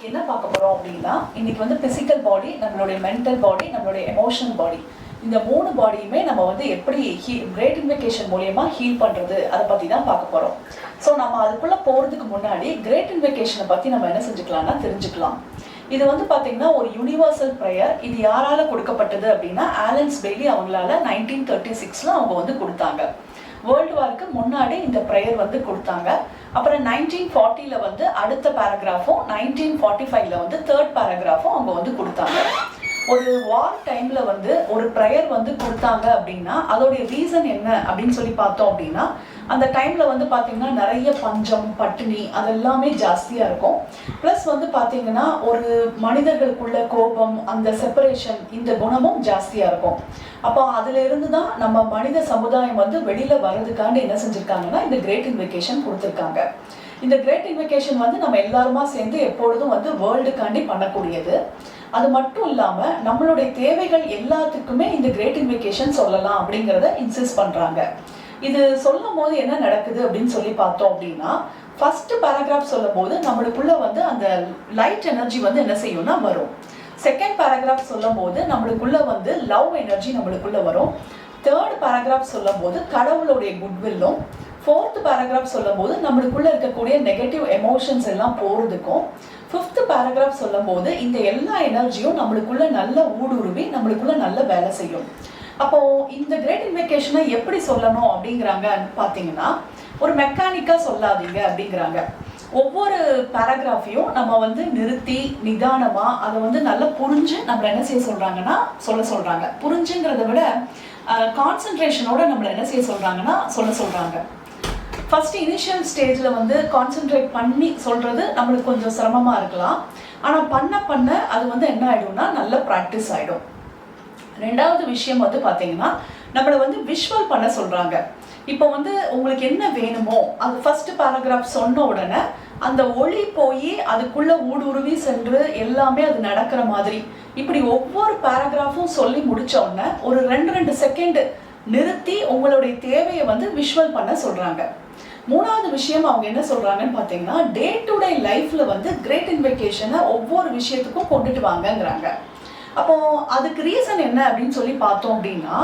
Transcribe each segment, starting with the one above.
என்ன பார்க்க போறோம் அப்படின்னா இன்னைக்கு வந்து பிசிக்கல் பாடி, நம்மளுடைய மென்டல் பாடி, நம்மளுடைய எமோஷனல் பாடி, இந்த மூணு பாடியுமே நம்ம வந்து எப்படி கிரேட் இன்வெகேஷன் மூலியமா ஹீல் பண்றது அதை பத்தி தான் பார்க்க போறோம். ஸோ நம்ம அதுக்குள்ள போறதுக்கு முன்னாடி கிரேட் இன்வெகேஷனை பத்தி நம்ம என்ன செஞ்சுக்கலாம்னா தெரிஞ்சுக்கலாம். இது வந்து பாத்தீங்கன்னா ஒரு யூனிவர்சல் ப்ரேயர். இது யாரால கொடுக்கப்பட்டது அப்படின்னா ஆலன்ஸ் பெய்லி அவங்களால 1936ல அவங்க வந்து கொடுத்தாங்க. வேர்ல்டு வாருக்கு முன்னாடி இந்த ப்ரேயர் வந்து கொடுத்தாங்க. அப்புறம் 1940ல வந்து அடுத்த பேராகிராஃபும் 1945ல வந்து தேர்ட் பேராகிராஃபும் அவங்க வந்து கொடுத்தாங்க. ஒரு வார் டைம்ல வந்து ஒரு ப்ரேயர் வந்து கொடுத்தாங்க அப்படின்னா அதோடைய ரீசன் என்ன அப்படின்னு சொல்லி பார்த்தோம் அப்படின்னா அந்த டைம்ல வந்து பாத்தீங்கன்னா நிறைய பஞ்சம், பட்டினி அதெல்லாமே ஜாஸ்தியா இருக்கும். பிளஸ் வந்து பாத்தீங்கன்னா ஒரு மனிதர்களுக்குள்ள கோபம், அந்த செப்பரேஷன், இந்த குணமும் ஜாஸ்தியா இருக்கும். அப்போ அதுல இருந்து தான் நம்ம மனித சமுதாயம் வந்து வெளியில வர்றதுக்காண்டி என்ன செஞ்சிருக்காங்கன்னா இந்த கிரேட் இன்வெகேஷன் கொடுத்துருக்காங்க. இந்த கிரேட் இன்வெகேஷன் வந்து நம்ம எல்லாருமா சேர்ந்து எப்பொழுதும் வந்து வேர்ல்டுக்காண்டி பண்ணக்கூடியது. அது மட்டும் இல்லாம நம்மளுடைய தேவைகள் எல்லாத்துக்குமே இந்த கிரேட் இன்வெகேஷன் சொல்லலாம் அப்படிங்கிறத இன்சிஸ்ட் பண்றாங்க. இது சொல்லும் போது என்ன நடக்குது அப்படின்னு சொல்லி பார்த்தோம் அப்படின்னா ஃபர்ஸ்ட் பேராகிராஃப் சொல்லும் போது நம்மளுக்குள்ள வந்து அந்த லைட் எனர்ஜி வந்து என்ன செய்யும்னா வரும். செகண்ட் பேராகிராஃப் சொல்லும் போது நம்மளுக்குள்ள வந்து லவ் எனர்ஜி நம்மளுக்குள்ள வரும். தேர்ட் பேராகிராஃப் சொல்லும் போது கடவுளுடைய குட்வில்லும், ஃபோர்த் பேராகிராஃப் சொல்லும் போது நம்மளுக்குள்ள இருக்கக்கூடிய நெகட்டிவ் எமோஷன்ஸ் எல்லாம் போறதுக்கும், ஃபிஃப்த் பேராகிராஃப் சொல்லும் போது இந்த எல்லா எனர்ஜியும் நம்மளுக்குள்ள நல்ல ஊடுருவி நம்மளுக்குள்ள நல்ல வேலை செய்யும். அப்போ இந்த கிரேட் இன்வெகேஷனை எப்படி சொல்லணும் அப்படிங்கிறாங்க பார்த்தீங்கன்னா ஒரு மெக்கானிக்கா சொல்லாதீங்க அப்படிங்கிறாங்க. ஒவ்வொரு பேராகிராஃபையும் நம்ம வந்து நிறுத்தி நிதானமா அதை வந்து நல்லா புரிஞ்சு நம்மள என்ன செய்ய சொல்றாங்கன்னா சொல்றாங்க. புரிஞ்சுங்கிறத விட கான்சென்ட்ரேஷனோட நம்மள என்ன செய்ய சொல்றாங்கன்னா சொல்றாங்க. ஃபர்ஸ்ட் இனிஷியல் ஸ்டேஜ்ல வந்து கான்சென்ட்ரேட் பண்ணி சொல்றது நம்மளுக்கு கொஞ்சம் சிரமமா இருக்கலாம். ஆனா பண்ண அது வந்து என்ன ஆயிடும்னா நல்ல ப்ராக்டிஸ் ஆயிடும். ரெண்டாவது விஷயம் வந்து பாத்தீங்கன்னா நம்மளை வந்து விஷுவல் பண்ண சொல்றாங்க. இப்போ வந்து உங்களுக்கு என்ன வேணுமோ அது ஃபர்ஸ்ட் பேராகிராஃப் சொன்ன உடனே அந்த ஒளி போய் அதுக்குள்ள ஊடுருவி சென்று எல்லாமே அது நடக்கிற மாதிரி இப்படி ஒவ்வொரு பேராகிராஃபும் சொல்லி முடிச்ச உடனே ஒரு 2 செகண்ட் நிறுத்தி உங்களுடைய தேவையை வந்து விஷுவல் பண்ண சொல்றாங்க. மூணாவது விஷயம் அவங்க என்ன சொல்றாங்கன்னு பாத்தீங்கன்னா டே டு டே லைஃப்ல வந்து கிரேட் இன்வெகேஷனை ஒவ்வொரு விஷயத்துக்கும் கொண்டுட்டு வாங்கங்கிறாங்க. அப்போ அதுக்கு ரீசன் என்ன அப்படின்னு சொல்லி பார்த்தோம் அப்படின்னா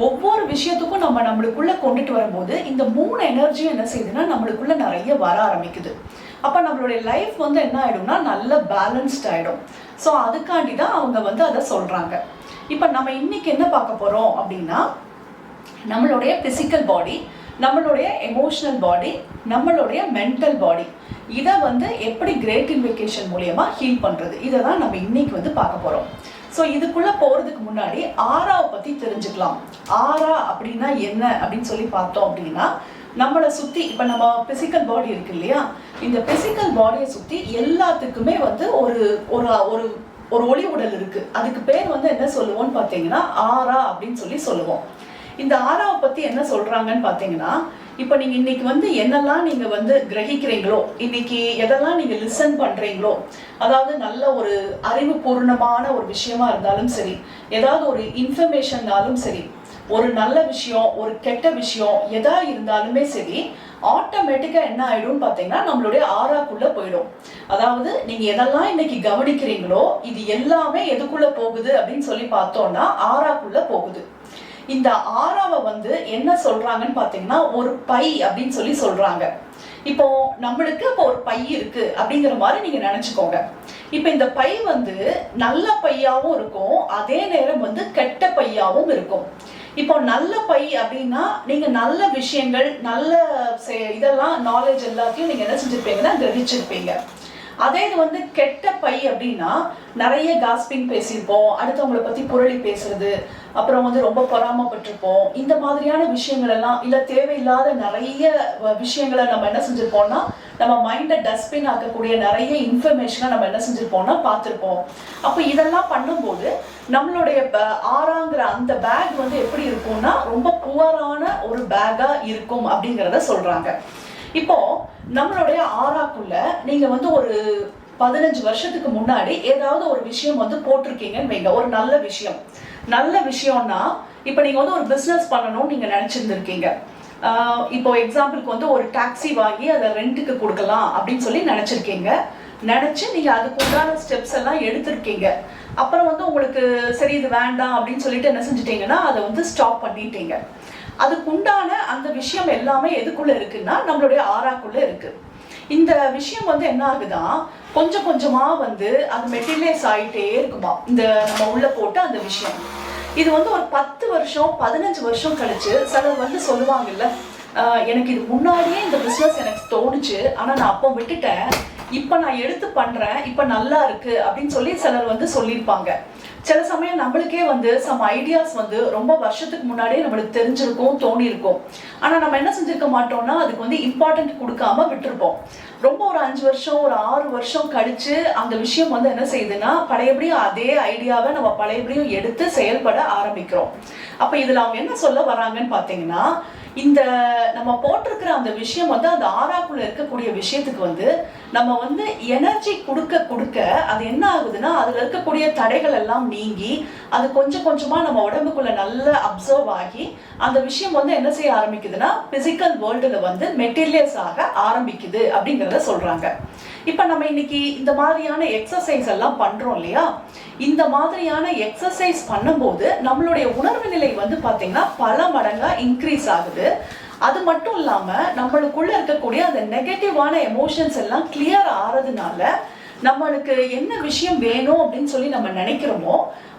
ஒவ்வொரு விஷயத்துக்கும் நம்மளுக்குள்ள கொண்டுட்டு வரும்போது இந்த 3 எனர்ஜியும் என்ன செய்யுதுன்னா நம்மளுக்குள்ள நிறைய வர ஆரம்பிக்குது. அப்ப நம்மளுடைய லைஃப் வந்து என்ன ஆயிடும்னா நல்ல பேலன்ஸ்ட் ஆயிடும். ஸோ அதுக்காண்டி தான் அவங்க வந்து அதை சொல்றாங்க. இப்ப நம்ம இன்னைக்கு என்ன பார்க்க போறோம் அப்படின்னா நம்மளுடைய பிசிக்கல் பாடி, நம்மளுடைய எமோஷனல் பாடி, நம்மளுடைய மென்டல் பாடி, இதை வந்து எப்படி கிரேட் இன்வெகேஷன் மூலியமா ஹீல் பண்றது, இதை தான் நம்ம இன்னைக்கு வந்து பார்க்க போறோம். ஸோ இதுக்குள்ள போறதுக்கு முன்னாடி ஆராவை பத்தி தெரிஞ்சுக்கலாம். ஆரா அப்படின்னா என்ன அப்படின்னு சொல்லி பார்த்தோம் அப்படின்னா நம்மளை சுத்தி இப்ப நம்ம பிசிக்கல் பாடி இருக்கு இல்லையா, இந்த பிசிக்கல் பாடியை சுத்தி எல்லாத்துக்குமே வந்து ஒரு ஒரு ஒரு ஒளி உடல் இருக்கு. அதுக்கு பேர் வந்து என்ன சொல்லுவோம்னு பாத்தீங்கன்னா ஆரா அப்படின்னு சொல்லி சொல்லுவோம். இந்த ஆராவை பத்தி என்ன சொல்றாங்கன்னு பாத்தீங்கன்னா இப்ப நீங்க இன்னைக்கு வந்து என்னெல்லாம் நீங்க வந்து கிரகிக்கிறீங்களோ, இன்னைக்கு எதெல்லாம் நீங்க லிசன் பண்றீங்களோ, அதாவது நல்ல ஒரு அறிவுபூர்ணமான ஒரு விஷயமா இருந்தாலும் சரி, ஏதாவது ஒரு இன்ஃபர்மேஷன்னாலும் சரி, ஒரு நல்ல விஷயம், ஒரு கெட்ட விஷயம் எதா இருந்தாலுமே சரி, ஆட்டோமேட்டிக்கா என்ன ஆயிடும் பாத்தீங்கன்னா நம்மளுடைய ஆராக்குள்ள போயிடும். அதாவது நீங்க எதெல்லாம் இன்னைக்கு கவனிக்கிறீங்களோ இது எல்லாமே எதுக்குள்ள போகுது அப்படின்னு சொல்லி பார்த்தோம்னா ஆராக்குள்ள போகுது. இந்த ஆராவை வந்து என்ன சொல்றாங்கன்னு பாத்தீங்கன்னா ஒரு பை அப்படின்னு சொல்லி சொல்றாங்க. இப்போ நம்மளுக்கு இப்போ ஒரு பை இருக்கு அப்படிங்கிற மாதிரி நீங்க நினைச்சுக்கோங்க. இப்ப இந்த பை வந்து நல்ல பையாவும் இருக்கும், அதே நேரம் வந்து கெட்ட பையாவும் இருக்கும். இப்போ நல்ல பை அப்படின்னா நீங்க நல்ல விஷயங்கள், நல்ல இதெல்லாம் நாலேஜ் எல்லாத்தையும் நீங்க என்ன செஞ்சிருப்பீங்கன்னா கிரகிச்சிருப்பீங்க. அதே இது வந்து கெட்ட பை அப்படின்னா நிறைய காஸ்பிங் பேசியிருப்போம், அடுத்தவங்களை பத்தி புரளி பேசுறது, அப்புறம் வந்து ரொம்ப பொறாமப்பட்டிருப்போம். இந்த மாதிரியான விஷயங்கள் எல்லாம் இல்ல தேவையில்லாத நிறைய விஷயங்களை நம்ம என்ன செஞ்சிருப்போம்னா நம்ம மைண்டை டஸ்ட்பின் ஆக்கக்கூடிய நிறைய இன்ஃபர்மேஷனை நம்ம என்ன செஞ்சிருப்போம்னா பார்த்திருப்போம். அப்ப இதெல்லாம் பண்ணும்போது நம்மளுடைய ஆறாங்கிற அந்த பேக் வந்து எப்படி இருக்கும்னா ரொம்ப புவரான ஒரு பேக்கா இருக்கும் அப்படிங்கிறத சொல்றாங்க. இப்போ நம்மளுடைய ஆராக்குள்ள நீங்க வந்து ஒரு 15 வருஷத்துக்கு முன்னாடி ஏதாவது ஒரு விஷயம் வந்து போட்டிருக்கீங்கன்னு வைங்க, ஒரு நல்ல விஷயம்னா இப்ப நீங்க வந்து ஒரு பிசினஸ் பண்ணணும்னு நீங்க நினைச்சிருந்திருக்கீங்க. இப்போ எக்ஸாம்பிளுக்கு வந்து ஒரு டாக்ஸி வாங்கி அதை ரெண்ட்டுக்கு கொடுக்கலாம் அப்படின்னு சொல்லி நினைச்சிருக்கீங்க. நினைச்சு நீங்க அதுக்கு உண்டான ஸ்டெப்ஸ் எல்லாம் எடுத்திருக்கீங்க. அப்புறம் வந்து உங்களுக்கு சரி இது வேண்டாம் அப்படின்னு சொல்லிட்டு என்ன செஞ்சுட்டீங்கன்னா அதை வந்து ஸ்டாப் பண்ணிட்டீங்க. அதுக்கு உண்டான அந்த விஷயம் எல்லாமே எதுக்குள்ள இருக்குன்னா நம்மளுடைய ஆறாக்குள்ள இருக்கு. இந்த விஷயம் வந்து என்ன ஆகுதா, கொஞ்சம் கொஞ்சமா வந்து அது மெட்டீரியலைஸ் ஆகிட்டே இருக்குமா இந்த நம்ம உள்ள போட்டு அந்த விஷயம். இது வந்து ஒரு 10 வருஷம் 15 வருஷம் கழிச்சு சிலர் வந்து சொல்லுவாங்கல்ல, எனக்கு இது முன்னாடியே இந்த பிஸ்னஸ் எனக்கு தோணுச்சு, ஆனா நான் அப்போ விட்டுட்டேன், இப்போ நான் எடுத்து பண்றேன், இப்போ நல்லா இருக்கு அப்படின்னு சொல்லி சிலர் வந்து சொல்லியிருப்பாங்க. சில சமயம் நம்மளுக்கே வந்து சம் ஐடியாஸ் வந்து ரொம்ப வருஷத்துக்கு முன்னாடியே நம்மளுக்கு தெரிஞ்சிருக்கும், தோணியிருக்கும். ஆனா நம்ம என்ன செஞ்சிருக்க மாட்டோம்னா அதுக்கு வந்து இம்பார்ட்டன்ட் கொடுக்காம விட்டுருப்போம். ரொம்ப ஒரு 5 வருஷம் ஒரு 6 வருஷம் கழிச்சு அந்த விஷயம் வந்து என்ன செய்யுதுன்னா பழையபடியும் அதே ஐடியாவை நம்ம பழையபடியும் எடுத்து செயல்பட ஆரம்பிக்கிறோம். அப்ப இதுல அவங்க என்ன சொல்ல வராங்கன்னு பாத்தீங்கன்னா, இந்த நம்ம போட்டிருக்கிற அந்த விஷயம் வந்து அந்த ஆறாக்குள்ள இருக்கக்கூடிய விஷயத்துக்கு வந்து நம்ம வந்து எனர்ஜி கொடுக்க கொடுக்க அது என்ன ஆகுதுன்னா அதுல இருக்கக்கூடிய தடைகள் எல்லாம் நீங்கி அது கொஞ்சம் கொஞ்சமா நம்ம உடம்புக்குள்ள நல்லா அப்சர்வ் ஆகி அந்த விஷயம் வந்து என்ன செய்ய ஆரம்பிக்குதுன்னா பிசிக்கல் வேர்ல்டுல வந்து மெட்டீரியல்ஸ் ஆக ஆரம்பிக்குது அப்படிங்கிறத சொல்றாங்க. இப்ப நம்ம இன்னைக்கு இந்த மாதிரியான எக்ஸசைஸ் எல்லாம் பண்றோம் இல்லையா, இந்த மாதிரியான எக்ஸசைஸ் பண்ணும்போது நம்மளுடைய உணர்வு நிலை வந்து பாத்தீங்கன்னா பல மடங்கா இன்க்ரீஸ் ஆகுது. அது மட்டும் இல்லாம நம்மளுக்குள்ள இருக்கக்கூடிய அந்த நெகட்டிவான எமோஷன்ஸ் எல்லாம் கிளியர் ஆறதுனால நம்மளுக்கு என்ன விஷயம் வேணும் அப்படின்னு சொல்லி நம்ம நினைக்கிறோமோ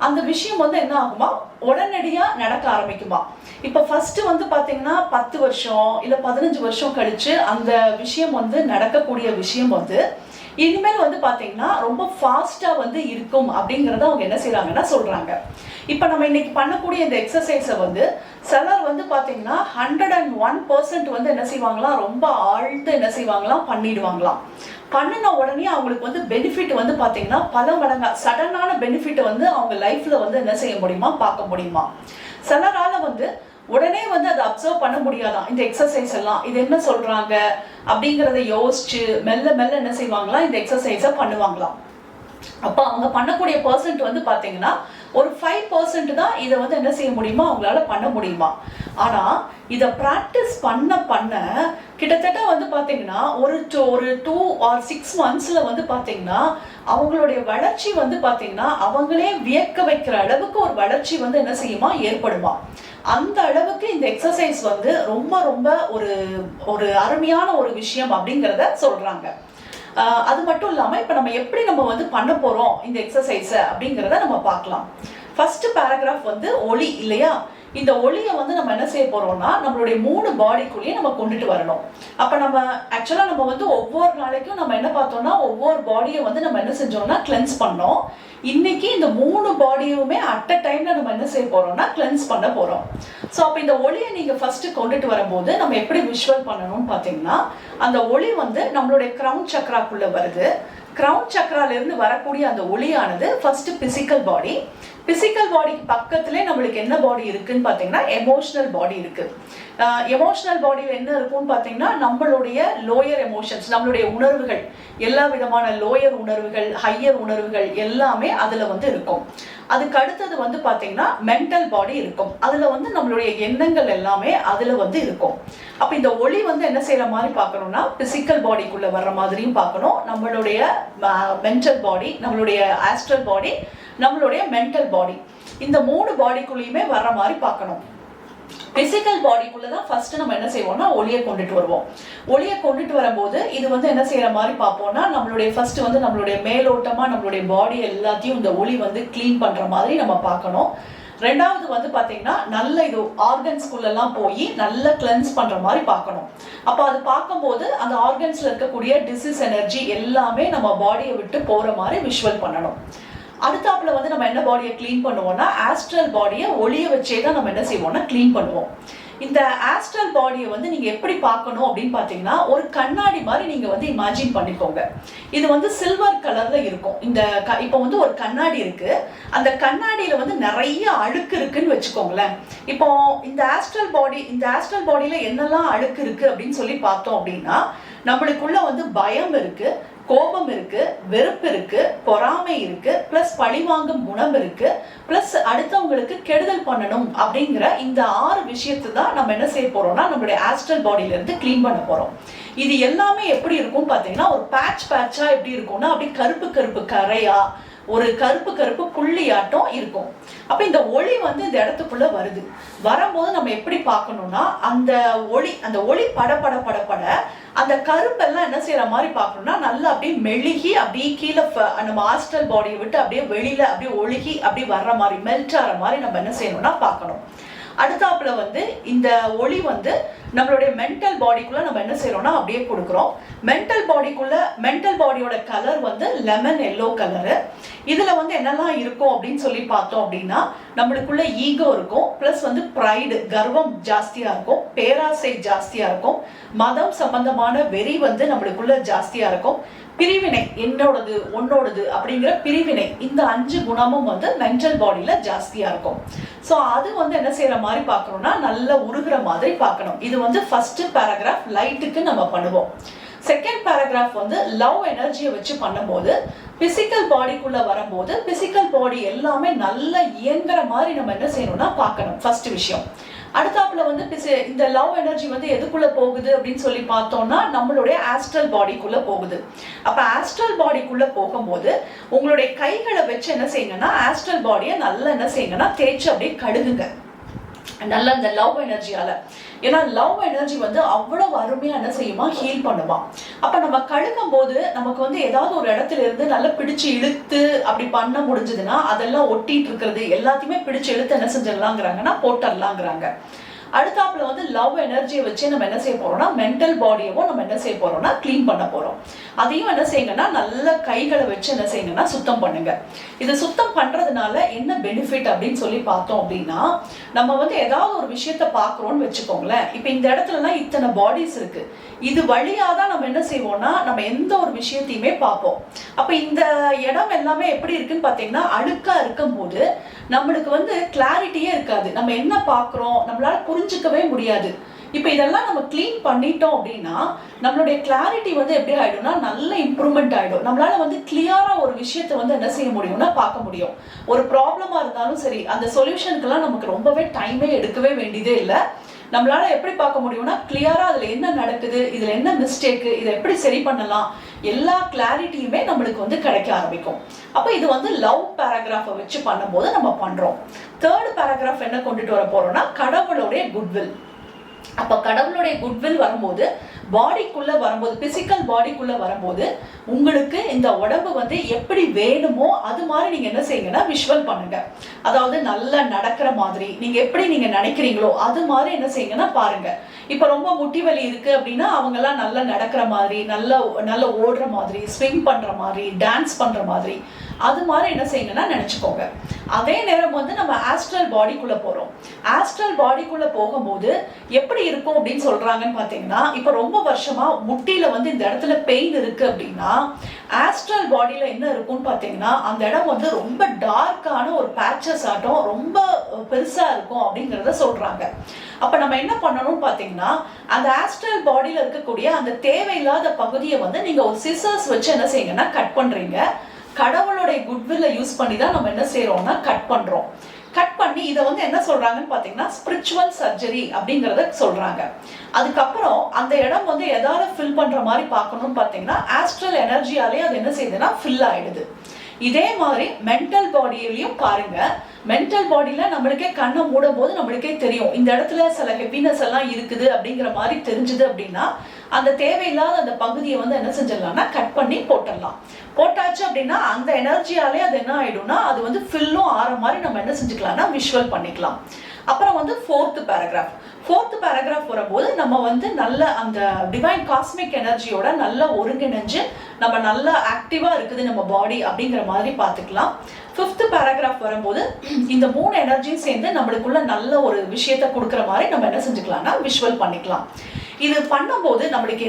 அந்த விஷயம் வந்து என்ன ஆகுமா உடனடியா நடக்க ஆரம்பிக்குமா. இப்ப ஃபர்ஸ்ட் வந்து பாத்தீங்கன்னா 10 வருஷம் இல்ல 15 வருஷம் கழிச்சு அந்த விஷயம் வந்து நடக்கக்கூடிய விஷயம் வந்து இனிமேல் வந்து பாத்தீங்கன்னா ரொம்ப ஃபாஸ்டா வந்து இருக்கும் அப்படிங்கறத அவங்க என்ன செய்யறாங்கன்னா சொல்றாங்க. இப்ப நம்ம இன்னைக்கு பண்ணக்கூடிய இந்த எக்ஸசைஸை வந்து சிலர் வந்து பாத்தீங்கன்னா 101% வந்து என்ன செய்வாங்களாம் ரொம்ப ஆழ்ந்து என்ன செய்வாங்களாம் பண்ணிடுவாங்களாம். பண்ணின உடனே அவங்களுக்கு வந்து பெனிஃபிட் வந்து பாத்தீங்கன்னா பல மடங்கா சடனான பெனிஃபிட் வந்து அவங்க லைஃப்ல வந்து என்ன செய்ய முடியுமா பார்க்க முடியுமா. சிலரால வந்து உடனே வந்து அதை அப்சர்வ் பண்ண முடியாதான் இந்த எக்ஸசைஸ் எல்லாம் இது என்ன சொல்றாங்க அப்படிங்கறத யோசிச்சு மெல்ல மெல்ல என்ன செய்வாங்களா இந்த எக்ஸசைஸை பண்ணுவாங்களாம். அப்ப அவங்க பண்ணக்கூடிய பர்சன்ட் வந்து பாத்தீங்கன்னா ஒரு 5% தான் இதை வந்து என்ன செய்ய முடியுமா அவங்களால பண்ண முடியுமா. ஆனா இதை பிராக்டிஸ் பண்ண பண்ண கிட்டத்தட்ட வந்து பாத்தீங்கன்னா ஒரு 2 or 6 monthsல வந்து பாத்தீங்கன்னா அவங்களுடைய வளர்ச்சி வந்து பாத்தீங்கன்னா அவங்களே வியக்க வைக்கிற அளவுக்கு ஒரு வளர்ச்சி வந்து என்ன செய்யுமா ஏற்படுமா. அந்த அளவுக்கு இந்த எக்ஸசைஸ் வந்து ரொம்ப ரொம்ப ஒரு ஒரு அருமையான ஒரு விஷயம் அப்படிங்கிறத சொல்றாங்க. அது மட்டும் இல்லாம இப்ப நம்ம எப்படி நம்ம வந்து பண்ண போறோம் இந்த எக்ஸசைஸ அப்படிங்கறத நம்ம பார்க்கலாம். ஃபர்ஸ்ட் பேராகிராஃப் வந்து ஒளி இல்லையா, இந்த ஒளியை வந்து நம்ம என்ன செய்ய போறோம்னா நம்மளுடைய 3 பாடிக்குள்ளேயே நம்ம கொண்டுட்டு வரணும். அப்ப நம்ம ஆக்சுவலா நம்ம வந்து ஒவ்வொரு நாளைக்கும் நம்ம என்ன பார்த்தோம்னா ஒவ்வொரு பாடியை வந்து நம்ம என்ன செஞ்சோம்னா கிளென்ஸ் பண்ணோம். இன்னைக்கு இந்த 3 பாடியுமே அட் அ டைம்ல நம்ம என்ன செய்ய போறோம்னா கிளென்ஸ் பண்ண போறோம். ஸோ அப்ப இந்த ஒளியை நீங்க ஃபர்ஸ்ட் கொண்டுட்டு வரும்போது நம்ம எப்படி விஷுவல் பண்ணணும்னு பாத்தீங்கன்னா அந்த ஒளி வந்து நம்மளுடைய கிரவுன் சக்ராக்குள்ள வருது. கிரவுன் சக்ரால இருந்து வரக்கூடிய அந்த ஒளியானது ஃபர்ஸ்ட் பிசிக்கல் பாடி. பிசிக்கல் பாடிக்கு பக்கத்திலே நம்மளுக்கு என்ன பாடி இருக்குன்னு பாத்தீங்கன்னா எமோஷனல் பாடி இருக்கு. எமோஷனல் பாடியில் என்ன இருக்கும்னு பாத்தீங்கன்னா நம்மளுடைய லோயர் எமோஷன்ஸ் நம்மளுடைய உணர்வுகள் எல்லா விதமான லோயர் உணர்வுகள் ஹையர் உணர்வுகள் எல்லாமே அதுல வந்து இருக்கும். அதுக்கு அடுத்தது வந்து பாத்தீங்கன்னா மென்டல் பாடி இருக்கும். அதுல வந்து நம்மளுடைய எண்ணங்கள் எல்லாமே அதுல வந்து இருக்கும். அப்ப இந்த ஒளி வந்து என்ன செய்யற மாதிரி பார்க்கணும்னா பிசிக்கல் பாடிக்குள்ள வர்ற மாதிரியும் பார்க்கணும், நம்மளுடைய மென்டல் பாடி நம்மளுடைய ஆஸ்ட்ரல் பாடி நம்மளுடைய மென்டல் பாடி இந்த 3 பாடிக்குள்ளேயுமே வர்ற மாதிரி பார்க்கணும். பிசிக்கல் பாடிக்குள்ளதான் ஃபர்ஸ்ட் நம்ம என்ன செய்வோம்னா ஒளியை கொண்டுட்டு வருவோம். ஒளியை கொண்டுட்டு வரும்போது இது வந்து என்ன செய்யற மாதிரி பார்ப்போம்னா நம்மளுடைய ஃபர்ஸ்ட் வந்து நம்மளுடைய மேலோட்டமா நம்மளுடைய பாடி எல்லாத்தையும் இந்த ஒளி வந்து கிளீன் பண்ற மாதிரி நம்ம பார்க்கணும். ரெண்டாவது வந்து பாத்தீங்கன்னா நல்ல இது ஆர்கன்ஸ்குள்ள எல்லாம் போய் நல்லா கிளென்ஸ் பண்ற மாதிரி பார்க்கணும். அப்ப அது பார்க்கும்போது அந்த ஆர்கன்ஸ்ல இருக்கக்கூடிய டிசீஸ் எனர்ஜி எல்லாமே நம்ம பாடியை விட்டு போற மாதிரி விஷுவல் பண்ணணும். அடுத்தாப்புல வந்து நம்ம என்ன பாடியை கிளீன் பண்ணுவோம்னா ஆஸ்ட்ரல் பாடியை ஒளிய வச்சே தான் நம்ம என்ன செய்வோம்னா கிளீன் பண்ணுவோம். இந்த ஆஸ்ட்ரல் பாடியை வந்து நீங்க எப்படி பார்க்கணும் அப்படின்னு பாத்தீங்கன்னா ஒரு கண்ணாடி மாதிரி நீங்க வந்து இமேஜின் பண்ணிக்கோங்க. இது வந்து சில்வர் கலர்ல இருக்கும். இந்த இப்போ வந்து ஒரு கண்ணாடி இருக்கு, அந்த கண்ணாடியில வந்து நிறைய அழுக்கு இருக்குன்னு வச்சுக்கோங்களேன். இப்போ இந்த ஆஸ்ட்ரல் பாடியில என்னெல்லாம் அழுக்கு இருக்கு அப்படின்னு சொல்லி பார்த்தோம் அப்படின்னா நம்மளுக்குள்ள வந்து பயம் இருக்கு, கோபம் இருக்கு, வெறுப்பு இருக்கு, பொறாமை இருக்கு, பிளஸ் பழிவாங்கும் குணம் இருக்கு, பிளஸ் அடுத்தவங்களுக்கு கெடுதல் பண்ணணும் அப்படிங்கிற இந்த 6 விஷயத்தை தான் நம்ம என்ன செய்ய போறோம்னா நம்மளுடைய ஆஸ்ட்ரல் பாடியில இருந்து கிளீன் பண்ண போறோம். இது எல்லாமே எப்படி இருக்கும் பார்த்தீங்கன்னா ஒரு பேட்சா எப்படி இருக்கும்னா அப்படி கருப்பு கருப்பு கரையா ஒரு கருப்பு கருப்பு புள்ளியாட்டம் இருக்கும். அப்ப இந்த ஒளி வந்து இந்த இடத்துக்குள்ள வருது. வரும்போது நம்ம எப்படி பார்க்கணும்னா அந்த ஒளி பட பட பட பட அந்த கருப்பெல்லாம் என்ன செய்யற மாதிரி பார்க்கணும்னா நல்லா அப்படியே மெழுகி அப்படியே கீழே நம்ம ஆஸ்ட்ரல் பாடியை விட்டு அப்படியே வெளியில அப்படியே ஒழுகி அப்படியே வர்ற மாதிரி மெல்ட் ஆகிற மாதிரி நம்ம என்ன செய்யணும்னா பார்க்கணும். அடுத்தாப்புல வந்து இந்த ஒளி வந்து நம்மளுடைய மென்டல் பாடிக்குள்ள நம்ம என்ன செய்யறோம்னா அப்படியே கொடுக்குறோம். மென்டல் பாடியோட கலர் வந்து லெமன் எல்லோ கலரு. இதுல வந்து என்னெல்லாம் இருக்கும் அப்படின்னு சொல்லி பார்த்தோம் அப்படின்னா நம்மளுக்குள்ள ஈகோ இருக்கும், பிளஸ் வந்து ப்ரைடு கர்வம் ஜாஸ்தியா இருக்கும், பேராசை ஜாஸ்தியா இருக்கும், மதம் சம்பந்தமான வெறி வந்து நம்மளுக்குள்ள ஜாஸ்தியா இருக்கும், பிரிவினை என்னோடது உன்னோடது அப்படிங்கிற பிரிவினை, இந்த 5 குணமும் வந்து மென்டல் பாடியில ஜாஸ்தியா இருக்கும். ஸோ அது வந்து என்ன செய்யற மாதிரி பார்க்கணும்னா நல்ல உருகிற மாதிரி பார்க்கணும். இது வந்து ஃபர்ஸ்ட் பேராகிராஃப் லைட்டுக்கு நம்ம பண்ணுவோம். செகண்ட் பேராகிராஃப் வந்து லவ் எனர்ஜியை வச்சு பண்ணும்போது பிசிக்கல் பாடிக்குள்ள வரும்போது பிசிக்கல் பாடி எல்லாமே நல்லா இயங்குற மாதிரி நம்ம என்ன செய்யணும்னா பார்க்கணும். ஃபர்ஸ்ட் விஷயம். அடுத்தாப்புல வந்து இந்த லவ் எனர்ஜி வந்து எதுக்குள்ள போகுது அப்படின்னு சொல்லி பார்த்தோம்னா நம்மளுடைய ஆஸ்ட்ரல் பாடிக்குள்ள போகுது. அப்ப ஆஸ்ட்ரல் பாடிக்குள்ள போகும்போது உங்களுடைய கைகளை வச்சு என்ன செய்யுங்கன்னா ஆஸ்ட்ரல் பாடியை நல்லா என்ன செய்யுங்கன்னா தேய்ச்சி அப்படியே கழுகுங்க நல்லா இந்த லவ் எனர்ஜியால. ஏன்னா லவ் எனர்ஜி வந்து அவ்வளவு அருமையா என்ன செய்யுமா ஹீல் பண்ணுமா. அப்ப நம்ம கழுகும் போது நமக்கு வந்து ஏதாவது ஒரு இடத்துல இருந்து நல்லா பிடிச்சு இழுத்து அப்படி பண்ண முடிஞ்சதுன்னா அதெல்லாம் ஒட்டிட்டு இருக்கிறது எல்லாத்தையுமே பிடிச்சு இழுத்து என்ன செஞ்சிடலாங்கிறாங்கன்னா போட்டுடலாங்கிறாங்க. அடுத்தாப்புல வந்து லவ் எனர்ஜியை வச்சு நம்ம என்ன செய்ய போறோம்னா மென்டல் பாடியவும் நம்ம என்ன செய்ய போறோம்னா கிளீன் பண்ண போறோம். அதையும் என்ன செய்யுங்கன்னா நல்ல கைகளை வச்சு என்ன செய்யுங்கன்னா சுத்தம் பண்ணுங்க. இது சுத்தம் பண்றதுனால என்ன பெனிஃபிட் அப்படின்னு சொல்லி பார்த்தோம் அப்படின்னா நம்ம வந்து ஏதாவது ஒரு விஷயத்த பாக்குறோம்னு வச்சுக்கோங்களேன். இப்ப இந்த இடத்துலலாம் இத்தனை பாடிஸ் இருக்கு. இது வழியாதான் நம்ம என்ன செய்வோம்னா நம்ம எந்த ஒரு விஷயத்தையுமே பார்ப்போம். அப்ப இந்த இடம் எல்லாமே எப்படி இருக்குன்னு பாத்தீங்கன்னா அழுக்கா இருக்கும் போது நம்மளுக்கு வந்து கிளாரிட்டியே இருக்காது. நம்ம என்ன பாக்குறோம் நம்மளால புரிஞ்சுக்கவே முடியாது. இப்ப இதெல்லாம் நம்ம கிளீன் பண்ணிட்டோம் அப்படின்னா நம்மளுடைய கிளாரிட்டி வந்து எப்படி ஆயிடும்னா நல்ல இம்ப்ரூவ்மெண்ட் ஆயிடும். நம்மளால வந்து கிளியரா ஒரு விஷயத்தை வந்து என்ன செய்ய முடியும்னா பார்க்க முடியும். ஒரு ப்ராப்ளமா இருந்தாலும் சரி அந்த சொல்யூஷனுக்கெல்லாம் நமக்கு ரொம்பவே டைமே எடுக்கவே வேண்டியதே இல்லை. நம்மளால எப்படி பார்க்க முடியும்னா கிளியரா அதுல என்ன நடக்குது, இதுல என்ன மிஸ்டேக், இதை எப்படி சரி பண்ணலாம், எல்லா கிளாரிட்டியுமே நம்மளுக்கு வந்து கிடைக்க ஆரம்பிக்கும். அப்ப இது வந்து லவ் பேராகிராஃபை வச்சு பண்ணும்போது நம்ம பண்றோம். தேர்ட் பேராகிராஃப் என்ன கொண்டுட்டு வர போறோம்னா கடவுளுடைய குட்வில். அப்ப கடவுளுடைய குட்வில் வரும்போது பாடிக்குள்ள வரும்போது பிசிக்கல் பாடிக்குள்ள வரும்போது உங்களுக்கு இந்த உடம்பு வந்து எப்படி வேணுமோ அது மாதிரி நீங்க என்ன செய்யுங்கன்னா விஷுவல் பண்ணுங்க. அதாவது நல்லா நடக்கிற மாதிரி நீங்க எப்படி நீங்க நினைக்கிறீங்களோ அது மாதிரி என்ன செய்யுங்கன்னா பாருங்க. இப்ப ரொம்ப முட்டி வலி இருக்கு அப்படின்னா அவங்க எல்லாம் நல்லா நடக்கிற மாதிரி நல்ல ஓடுற மாதிரி ஸ்விங் பண்ற மாதிரி டான்ஸ் பண்ற மாதிரி அது மாதிரி என்ன செய்யுங்கன்னா நினைச்சுக்கோங்க. அதே நேரம் வந்து நம்ம ஆஸ்ட்ரல் பாடிக்குள்ள போறோம். ஆஸ்ட்ரல் பாடிக்குள்ள போகும்போது எப்படி இருக்கும் அப்படின்னு சொல்றாங்கன்னு பாத்தீங்கன்னா இப்ப ரொம்ப வருஷமா முட்டியில வந்து இந்த இடத்துல பெயின் இருக்கு அப்படின்னா ஆஸ்ட்ரல் பாடியில என்ன இருக்கும்னு பாத்தீங்கன்னா அந்த இடம் வந்து ரொம்ப டார்க்கான ஒரு பேச்சஸ் ஆட்டம் ரொம்ப பெருசா இருக்கும் அப்படிங்கறத சொல்றாங்க. அப்ப நம்ம என்ன பண்ணணும்னு பாத்தீங்கன்னா அந்த ஆஸ்ட்ரல் பாடியில இருக்கக்கூடிய அந்த தேவையில்லாத பகுதியை வந்து நீங்க ஒரு சிசர்ஸ் வச்சு என்ன செய்யுங்கன்னா கட் பண்றீங்க. கடவுளுடைய குட்வில்ல யூஸ் பண்ணி தான் நம்ம என்ன செய்யறோம்னா கட் பண்றோம். கட் பண்ணி இதை வந்து என்ன சொல்றாங்கன்னு பாத்தீங்கன்னா ஸ்பிரிச்சுவல் சர்ஜரி அப்படிங்கறத சொல்றாங்க. அதுக்கப்புறம் அந்த இடம் வந்து எதாவது ஃபில் பண்ற மாதிரி பார்க்கணும்னு பாத்தீங்கன்னா ஆஸ்ட்ரல் எனர்ஜியாலே அது என்ன செய்யுதுன்னா ஃபில் ஆயிடுது. இதே மாதிரி மென்டல் பாடியிலையும் பாருங்க. மென்டல் பாடியில நம்மளுக்கே கண்ணை மூடும் போது நம்மளுக்கே தெரியும் இந்த இடத்துல சில ஹெவினஸ் எல்லாம் இருக்குது அப்படிங்கிற மாதிரி தெரிஞ்சுது அப்படின்னா அந்த தேவையில்லாத அந்த பகுதியை வந்து என்ன செஞ்சிடலாம்னா கட் பண்ணி போட்டுடலாம். போட்டாச்சு அப்படின்னா அந்த எனர்ஜியாலே அது என்ன ஆயிடும்னா அது வந்து ஃபில்லும் ஆற மாதிரி நம்ம என்ன செஞ்சுக்கலாம்னா விஷுவல் பண்ணிக்கலாம். அப்புறம் வந்து ஃபோர்த் பேராகிராஃப் வரும்போது நம்ம வந்து நல்ல அந்த டிவைன் காஸ்மிக் எனர்ஜியோட நல்ல ஒருங்கிணைஞ்சு நம்ம நல்ல ஆக்டிவா இருக்குது நம்ம பாடி அப்படிங்கிற மாதிரி பார்த்துக்கலாம். ஃபிஃப்த் பேராகிராஃப் வரும்போது இந்த 3 எனர்ஜியும் சேர்ந்து நம்மளுக்குள்ள நல்ல ஒரு விஷயத்த கொடுக்குற மாதிரி நம்ம என்ன செஞ்சுக்கலாம்னா விஷுவல் பண்ணிக்கலாம். இது பண்ணும்போது நம்மளுக்கு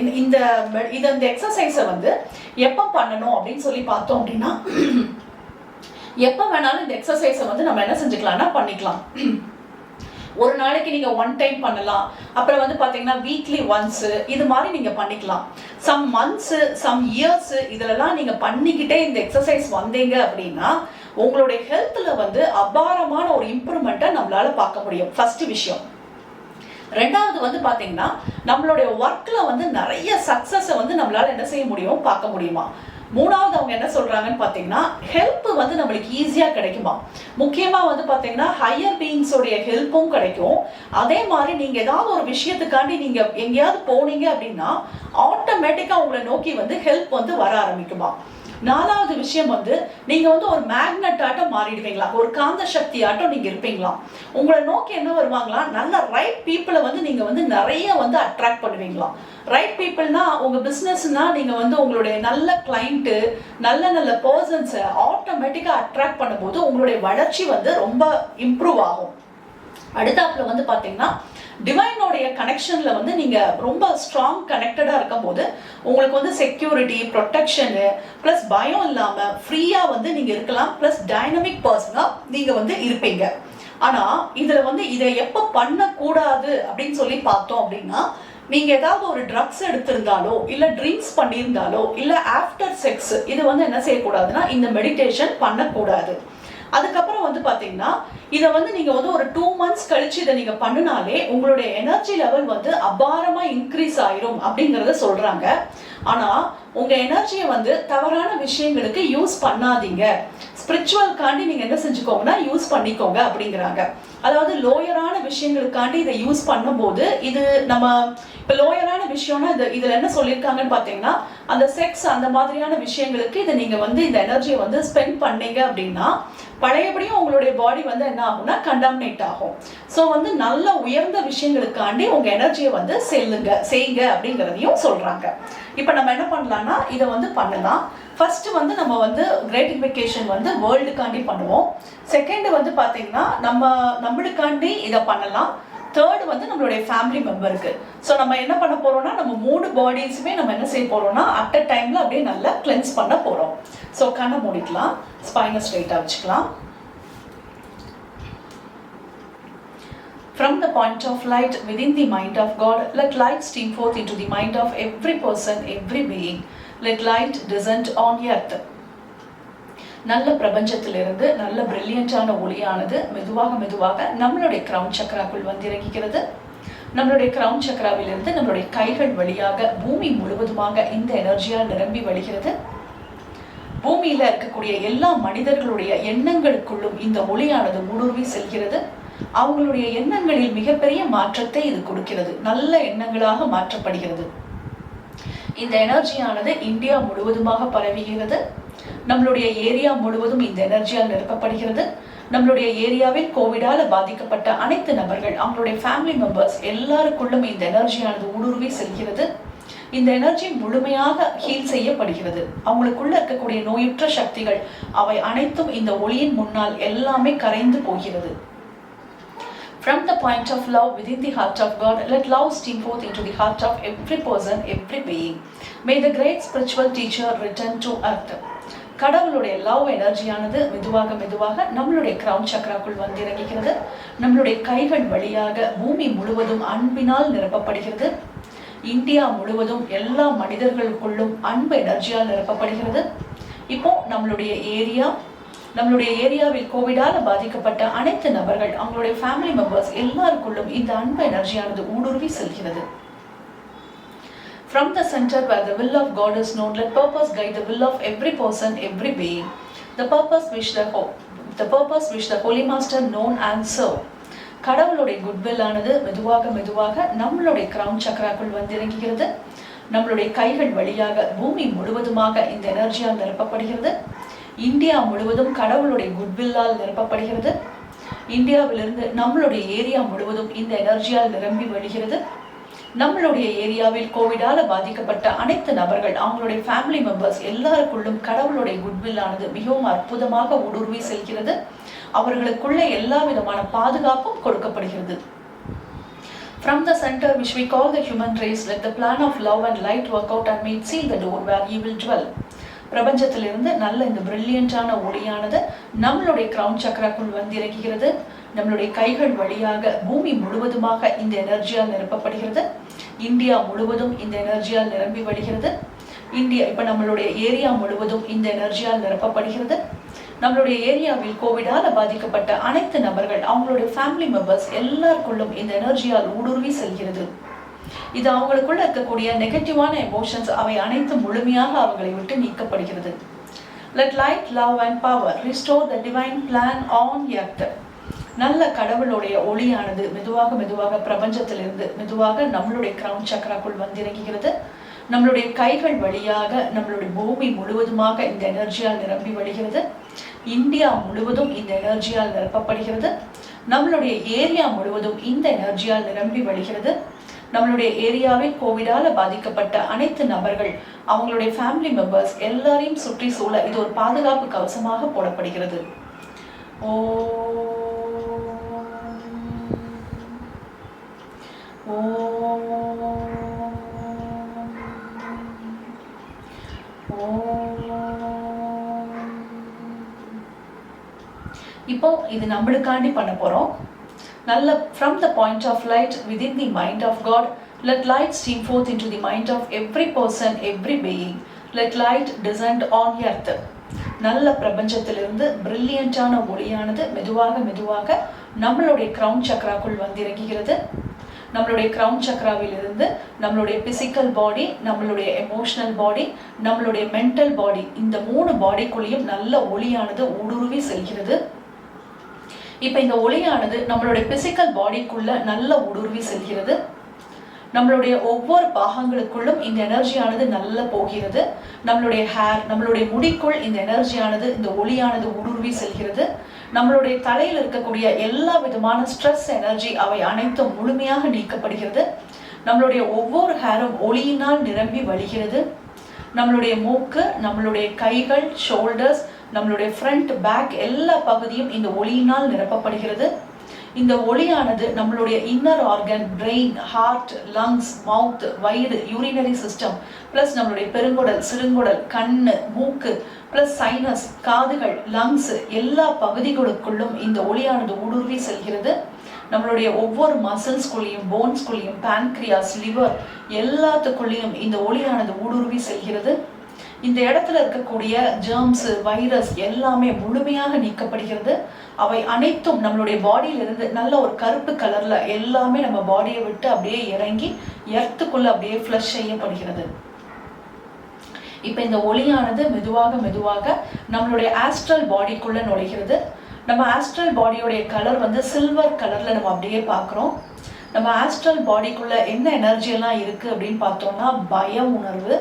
இந்த எக்ஸசைஸை வந்து எப்போ பண்ணணும் அப்படின்னு சொல்லி பார்த்தோம் அப்படின்னா எப்போ வேணாலும் இந்த எக்ஸசைஸை வந்து நம்ம என்ன செஞ்சுக்கலாம்னா பண்ணிக்கலாம். ஒரு நாளைக்கு நீங்க 1 டைம் பண்ணலாம். அப்புறம் வந்து பாத்தீங்கன்னா வீக்லி ஒன்ஸ் இது மாதிரி நீங்க பண்ணிக்கலாம். சம் மந்த்ஸ் சம் இயர்ஸ் இதெல்லாம் நீங்க பண்ணிக்கிட்டே இந்த எக்ஸசைஸ் வந்தீங்க அப்படின்னா உங்களுடைய ஹெல்த்ல வந்து அபாரமான ஒரு இம்ப்ரூவ்மெண்ட்டை நம்மளால பார்க்க முடியும். ஃபர்ஸ்ட் விஷயம். ரெண்டாவது வந்து பாத்தீங்கன்னா நம்மளுடைய ஒர்க்ல வந்து நிறைய சக்சஸை வந்து நம்மளால என்ன செய்ய முடியும், பார்க்க முடியுமா. மூணாவது அவங்க என்ன சொல்றாங்கன்னு பாத்தீங்கன்னா ஹெல்ப் வந்து நம்மளுக்கு ஈஸியா கிடைக்குமா. முக்கியமா வந்து பாத்தீங்கன்னா ஹையர் பீயிங்ஸோடைய ஹெல்ப்பும் கிடைக்கும். அதே மாதிரி நீங்க ஏதாவது ஒரு விஷயத்துக்காண்டி நீங்க எங்கேயாவது போனீங்க அப்படின்னா ஆட்டோமேட்டிக்கா உங்களை நோக்கி வந்து ஹெல்ப் வந்து வர ஆரம்பிக்குமா. நாலாவது விஷயம் வந்து நீங்க வந்து ஒரு மேக்னெட் ஆட்டம் மாறிடுவீங்களா, ஒரு காந்த சக்தி ஆட்டம் நீங்க இருப்பீங்களா. உங்களை நோக்கி என்ன வருவாங்களா, நல்ல ரைட் பீப்புளை வந்து நீங்க வந்து நிறைய வந்து அட்ராக்ட் பண்ணுவீங்களா. ரைட் பீப்புள்னா உங்க பிசினஸ்னா நீங்க வந்து உங்களுடைய நல்ல கிளைண்ட் நல்ல நல்ல பர்சன்ஸை ஆட்டோமேட்டிக்கா அட்ராக்ட் பண்ணும்போது உங்களுடைய வளர்ச்சி வந்து ரொம்ப இம்ப்ரூவ் ஆகும். அடுத்தாப்புல வந்து பாத்தீங்கன்னா டிவைனோடைய கனெக்ஷன்ல வந்து நீங்க ரொம்ப ஸ்ட்ராங் கனெக்டடா இருக்கும் போது உங்களுக்கு வந்து செக்யூரிட்டி ப்ரொடெக்ஷனு பிளஸ் பயம் இல்லாம ஃப்ரீயா வந்து நீங்க இருக்கலாம். பிளஸ் டைனமிக் பர்சனா நீங்க வந்து இருப்பீங்க. ஆனா இதுல வந்து இதை எப்ப பண்ணக்கூடாது அப்படின்னு சொல்லி பார்த்தோம் அப்படின்னா நீங்க ஏதாவது ஒரு ட்ரக்ஸ் எடுத்திருந்தாலோ இல்ல ட்ரிங்க்ஸ் பண்ணியிருந்தாலோ இல்ல ஆஃப்டர் செக்ஸ் இது வந்து என்ன செய்யக்கூடாதுன்னா இந்த மெடிடேஷன் பண்ணக்கூடாது. அதுக்கப்புறம் வந்து பாத்தீங்கன்னா இதை வந்து நீங்க வந்து ஒரு 2 months கழிச்சு இதை நீங்க பண்ணினாலே உங்களுடைய எனர்ஜி லெவல் வந்து அபாரமா இன்க்ரீஸ் ஆயிரும் அப்படிங்கறத சொல்றாங்க. ஆனா உங்க எனர்ஜியை வந்து தவறான விஷயங்களுக்கு யூஸ் பண்ணாதீங்க. ஸ்பிரிச்சுவல்காண்டி நீங்க என்ன செஞ்சுக்கோங்கன்னா யூஸ் பண்ணிக்கோங்க அப்படிங்கிறாங்க. அதாவது லோயரான விஷயங்களுக்காண்டி இதை யூஸ் பண்ணும்போது இது நம்ம இப்ப லோயரான விஷயம்னா இதுல என்ன சொல்லியிருக்காங்கன்னு பாத்தீங்கன்னா அந்த செக்ஸ் அந்த மாதிரியான விஷயங்களுக்கு இதை நீங்க வந்து இந்த எனர்ஜியை வந்து ஸ்பெண்ட் பண்ணீங்க அப்படின்னா பழையபடியும் உங்களுடைய பாடி வந்து என்ன ஆகும்னா கண்டாமினேட் ஆகும். ஸோ வந்து நல்ல உயர்ந்த விஷயங்களுக்காண்டி உங்க எனர்ஜியை வந்து செய்யுங்க அப்படிங்கிறதையும் சொல்றாங்க. இப்போ நம்ம என்ன பண்ணலாம்னா இதை வந்து பண்ணலாம். ஃபர்ஸ்ட் வந்து நம்ம வந்து கிரேட்டிஃபிகேஷன் வந்து வேர்ல்டுக்காண்டி பண்ணுவோம். செகண்ட் வந்து பாத்தீங்கன்னா நம்மளுக்காண்டி இதை பண்ணலாம். தேர்ட் வந்து நம்மளுடைய ஃபேமிலி மெம்பருக்கு. ஸோ நம்ம என்ன பண்ண போறோம்னா நம்ம 3 பாடிஸுமே நம்ம என்ன செய்ய போறோம்னா அட் அ டைம்ல அப்படியே நல்லா கிளென்ஸ் பண்ண போறோம். ஸோ கண்ணை மூடிக்கலாம், ஸ்பைனை ஸ்ட்ரைட்டா வச்சுக்கலாம். From the point of light within the mind of God, let light stream forth into the mind of every person, every being. Let light descend on earth. நல்ல பிரபஞ்சத்திலிருந்து நல்ல பிரில்லியண்டான ஒளியானது மெதுவாக மெதுவாக நம்மளுடைய கிரவுன் சக்கராக்குள் வந்து இறங்குகிறது. நம்மளுடைய கிரவுன் சக்கராவிலிருந்து நம்மளுடைய கைகள் வழியாக பூமி முழுவதுமாக இந்த எனர்ஜியால் நிரம்பி வழிகிறது. பூமியில இருக்கக்கூடிய எல்லா மனிதர்களுடைய எண்ணங்களுக்குள்ளும் இந்த ஒளியானது ஊடுருவி செல்கிறது. அவங்களுடைய எண்ணங்களில் மிகப்பெரிய மாற்றத்தை இது கொடுக்கிறது. நல்ல எண்ணங்களாக மாற்றப்படுகிறது. இந்த எனர்ஜியானது இந்தியா முழுவதுமாக பரவுகிறது. நம்மளுடைய ஏரியா முழுவதும் இந்த எனர்ஜியால் நிரப்பப்படுகிறது. நம்மளுடைய ஏரியாவில் கோவிடால பாதிக்கப்பட்ட அனைத்து நபர்கள் அவங்களுடைய ஃபேமிலி மெம்பர்ஸ் எல்லாருக்குள்ளும் இந்த எனர்ஜியானது ஊடுருவி செல்கிறது. இந்த எனர்ஜி முழுமையாக ஹீல் செய்யப்படுகிறது. அவங்களுக்குள்ள இருக்கக்கூடிய நோயுற்ற சக்திகள் அவை அனைத்தும் இந்த ஒளியின் முன்னால் எல்லாமே கரைந்து போகிறது. From the point of love within the heart of God, let love stream forth into the heart of every person, every being. May the great spiritual teacher return to earth. கடவுளுடைய லவ் எனர்ஜியானது மெதுவாக மெதுவாக நம்மளுடைய crown சக்கராக்குள் வந்து இறங்குகிறது. நம்மளுடைய கைகள் வழியாக பூமி முழுவதும் அன்பினால் நிரப்பப்படுகிறது. இந்தியா முழுவதும் எல்லா மனிதர்களுக்குள்ளும் அன்பு எனர்ஜியால் நிரப்பப்படுகிறது. இப்போ நம்மளுடைய ஏரியாவில் கோவிடால பாதிக்கப்பட்ட அனைத்து நபர்கள் அவங்களுடைய ஃபேமிலி மெம்பர்ஸ் எல்லாருக்குள்ளும் இந்த அன்பு எனர்ஜியானது ஊடுருவி செல்கிறது. From the center where the will of God is known, let purpose guide the will of every person, every being. The purpose which the Holy Master known and serve. கடவுளுடைய goodwill ஆனது மெதுவாக மெதுவாக நம்மளுடைய கிரவுன் சக்கராக்குள் வந்து இறங்குகிறது. நம்மளுடைய கைகள் வழியாக பூமி முழுவதுமாக இந்த எனர்ஜியால் நிரப்பப்படுகிறது. இந்தியா முழுவதும் கடவுளுடைய குட்வில்லால் நிரப்பப்படுகிறது. இந்தியாவிலிருந்து நம்மளுடைய ஏரியா முழுவதும் இந்த எனர்ஜியால் நிரம்பி வழிகிறது. நம்மளுடைய ஏரியாவில் கோவிடால பாதிக்கப்பட்ட அனைத்து நபர்கள் அவங்களுடைய ஃபேமிலி மெம்பர்ஸ் எல்லாருக்குள்ளும் கடவுளுடைய குட்வில்லானது மிகவும் அற்புதமாக ஊடுருவி செல்கிறது. அவர்களுக்குள்ள எல்லா விதமான பாதுகாப்பும் கொடுக்கப்படுகிறது. From the center which we call the human race, let the plan of love and light work out and may it seal the door where he will dwell. பிரபஞ்சத்திலிருந்து நல்ல இந்த பிரில்லியண்டான ஒளியானது நம்மளுடைய கிரவுன் சக்கராக்குள் வந்து இறங்குகிறது. நம்மளுடைய கைகள் வழியாக பூமி முழுவதுமாக இந்த எனர்ஜியால் நிரப்பப்படுகிறது. இந்தியா முழுவதும் இந்த எனர்ஜியால் நிரம்பி வழிகிறது. இந்தியா இப்போ நம்மளுடைய ஏரியா முழுவதும் இந்த எனர்ஜியால் நிரப்பப்படுகிறது. நம்மளுடைய ஏரியாவில் கோவிடால பாதிக்கப்பட்ட அனைத்து நபர்கள், அவங்களுடைய ஃபேமிலி மெம்பர்ஸ் எல்லாருக்குள்ளும் இந்த எனர்ஜியால் ஊடுருவி செல்கிறது. இது அவங்களுக்குள்ள இருக்கக்கூடிய நெகட்டிவான எமோஷன்ஸ் அவை அனைத்து முழுமையாக அவங்களை விட்டு நீக்கப்படுகிறது. Let light, love and power restore the divine plan on earth. நல்ல கடவுளுடைய ஒளியானது மெதுவாக மெதுவாக பிரபஞ்சத்திலிருந்து மெதுவாக நம்மளுடைய கிரவுன் சக்கராக்குள் வந்திறங்குகிறது. நம்மளுடைய கைகள் வழியாக நம்மளுடைய பூமி முழுவதுமாக இந்த எனர்ஜியால் நிரம்பி வழிகிறது. இந்தியா முழுவதும் இந்த எனர்ஜியால் நிரப்பப்படுகிறது. நம்மளுடைய ஏரியா முழுவதும் இந்த எனர்ஜியால் நிரம்பி வழிகிறது. நம்மளுடைய ஏரியாவில் கோவிடால பாதிக்கப்பட்ட அனைத்து நபர்கள், அவங்களுடைய ஃபேமிலி மெம்பர்ஸ் எல்லாரையும் சுற்றி சூழ இது ஒரு பாதுகாப்பு கவசமாக போடப்படுகிறது. ஓ இப்போ இது நம்மளுக்காண்டி பண்ண போறோம். நல்ல from the point of light within the mind of God, let light stream forth into the mind of every person, every being. Let light descend on earth. நல்ல பிரபஞ்சத்திலிருந்து பிரில்லியண்டான ஒளியானது மெதுவாக மெதுவாக நம்மளுடைய கிரவுன் சக்கராக்குள் வந்திறங்குகிறது. நம்மளுடைய கிரவுன் சக்கராவில் இருந்து நம்மளுடைய பிசிக்கல் பாடி, நம்மளுடைய emotional பாடி, நம்மளுடைய மென்டல் பாடி, இந்த 3 பாடிக்குள்ளேயும் நல்ல ஒளியானது ஊடுருவி செல்கிறது. இப்ப இந்த ஒளியானது நம்மளுடைய பிசிக்கல் பாடிக்குள்ள நல்ல ஊடுருவி செல்கிறது. நம்மளுடைய ஒவ்வொரு பாகங்களுக்குள்ளும் இந்த எனர்ஜியானது நல்ல போகிறது. நம்மளுடைய ஹேர், நம்மளுடைய முடிக்குள் இந்த எனர்ஜியானது, இந்த ஒளியானது ஊடுருவி செல்கிறது. நம்மளுடைய தலையில் இருக்கக்கூடிய எல்லா விதமான ஸ்ட்ரெஸ் எனர்ஜி அவை அனைத்தும் முழுமையாக நீக்கப்படுகிறது. நம்மளுடைய ஒவ்வொரு ஹேரும் ஒளியினால் நிரம்பி வழிகிறது. நம்மளுடைய மூக்கு, நம்மளுடைய கைகள், ஷோல்டர்ஸ், நம்மளுடைய ஃப்ரண்ட், பேக் எல்லா பகுதியும் இந்த ஒளியினால் நிரப்பப்படுகிறது. இந்த ஒளியானது நம்மளுடைய inner organ, brain, heart, lungs, mouth, வயிறு, யூரினரி சிஸ்டம், பிளஸ் நம்மளுடைய பெருங்குடல், சிறுங்குடல், கண்ணு, மூக்கு, பிளஸ் சைனஸ், காதுகள், லங்ஸ் எல்லா பகுதிகளுக்குள்ளும் இந்த ஒளியானது ஊடுருவி செல்கிறது. நம்மளுடைய ஒவ்வொரு மசில்ஸ்குள்ளேயும், போன்ஸ்குள்ளேயும், பேன்க்ரியாஸ், லிவர் எல்லாத்துக்குள்ளேயும் இந்த ஒளியானது ஊடுருவி செல்கிறது. இந்த இடத்துல இருக்கக்கூடிய ஜெர்ம்ஸ், வைரஸ் எல்லாமே முழுமையாக நீக்கப்படுகிறது. அவை அனைத்தும் நம்மளுடைய பாடியிலிருந்து நல்ல ஒரு கருப்பு கலர்ல எல்லாமே நம்ம பாடியை விட்டு அப்படியே இறங்கி எர்த்துக்குள்ள அப்படியே ஃப்ளஷ் செய்யப்படுகிறது. இப்ப இந்த ஒளியானது மெதுவாக மெதுவாக நம்மளுடைய ஆஸ்ட்ரல் பாடிக்குள்ள நுழைகிறது. நம்ம ஆஸ்ட்ரல் பாடியோடைய கலர் வந்து சில்வர் கலர்ல நம்ம அப்படியே பார்க்குறோம். நம்ம ஆஸ்ட்ரல் பாடிக்குள்ள என்ன எனர்ஜி எல்லாம் இருக்கு அப்படின்னு பார்த்தோம்னா, பய உணர்வு,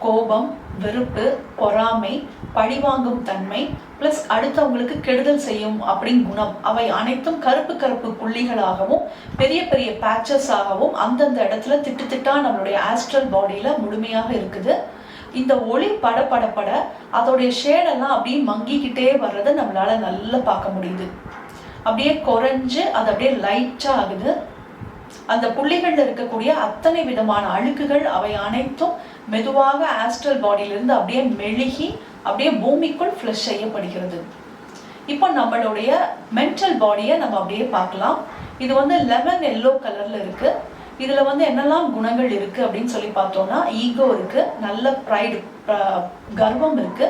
கோபம், வெறுப்பு, பொறாமை, பழிவாங்கும் தன்மை, பிளஸ் அடுத்தவங்களுக்கு கெடுதல் செய்யும் அப்படின் குணம், அவை அனைத்தும் கருப்பு கருப்பு புள்ளிகளாகவும் பெரிய பெரிய பேச்சஸ் ஆகவும் அந்தந்த இடத்துல திட்டு திட்டா நம்மளுடைய ஆஸ்ட்ரல் பாடியில முழுமையாக இருக்குது. இந்த ஒளி பட பட பட அதோடைய ஷேடெல்லாம் அப்படியே மங்கிக்கிட்டே வர்றதை நம்மளால நல்லா பார்க்க முடியுது. அப்படியே குறைஞ்சு அது அப்படியே லைட்டா ஆகுது. அந்த புள்ளிகள்ல இருக்கக்கூடிய அத்தனை விதமான அழுக்குகள் அவை அனைத்தும் மெதுவாக ஆஸ்ட்ரல் பாடியிலிருந்து அப்படியே மெழுகி அப்படியே பூமிக்குள் ஃப்ளஷ் செய்யப்படுகிறது. இப்போ நம்மளுடைய மென்டல் பாடியை நம்ம அப்படியே பார்க்கலாம். இது வந்து லெமன் எல்லோ கலர்ல இருக்கு. இதுல வந்து என்னெல்லாம் குணங்கள் இருக்கு அப்படின்னு சொல்லி பார்த்தோம்னா, ஈகோ இருக்கு, நல்ல ப்ரைடு, கர்வம் இருக்கு,